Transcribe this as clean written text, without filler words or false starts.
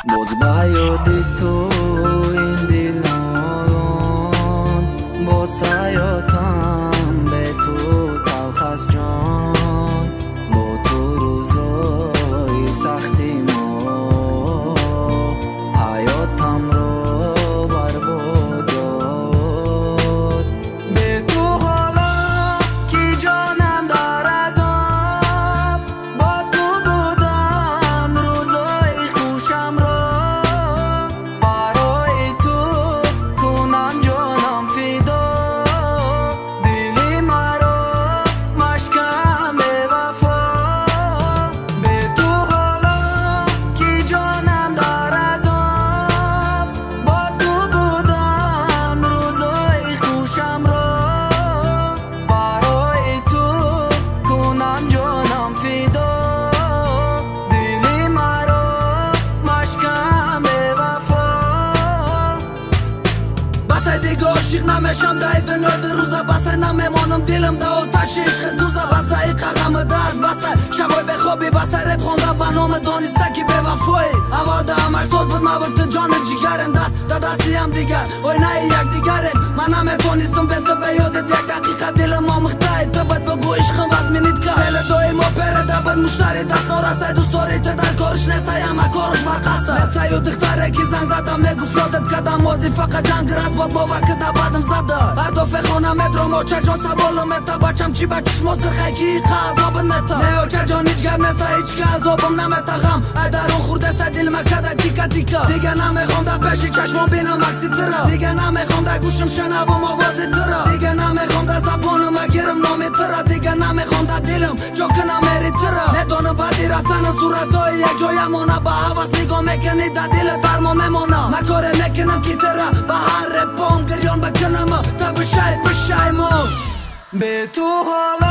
باز بیادی تو این دل نالان با سیاتم به تو تلخ است جان با تو روزای سختی ما حیاتم را برباد داد به تو حالا کی جانم در عذاب با تو بودن روزای خوشم را برای تو کنم جانم فدا دلی مرا مشکم به وفا به تو حالا کی جانم در عذاب با تو بودن روزای خوشم را برای تو کنم جانم فدا دلی مرا مشکم به وفا بسه دیگه عاشق نمیشم ده دنیا در روزه بسه نمیمانم دلم ده آتش عشق زوزه بسه ای غم درد بسه شبای بخوابی بسه رب خونده به نام دانسته که به وفایی اول ده همش ساز بود موقت جان جیگرم دست ده دستی هم دیگر وای نه یک دیگرم من نمیتونستم به تو بیادت یک دقیقه دلم آمخته تو بد بگو عشقم وزمینید که دل دای ما پرده بد مشتری دست نارسه دوست داری تو در کارش نیسته همه کارش مرقصه نیسته و دختره که زنگ زده میگفت یادت کدم موزی فقط جنگ راست باد با وقت بدم زده هر دفعه خونه مترو موچه جان سبالو متا بچم چی بچش موزر خیکی قضابن متا نیوچه جان هیچ گم نیسته هیچ که عذابم نمتا غم درون خورده سه دل مکده تیکا تیکا دیگه نمیخوام در پیشی چشمم بینم عکسی ترا دیگه نمیخوام در گوشم شنوم آوازی ترا دیگه نمیخوام در زبانم اگرم نامی ترا دیگه نمیخوام در دلم جا کنم میری ترا ندانو بدی رفتن صورتای یک جایمونه با حواس نگاه میکنی در دل درما میمونه مکاره میکنم کی ترا به هر پام گریان بکنم تا بشای ما به تو حالا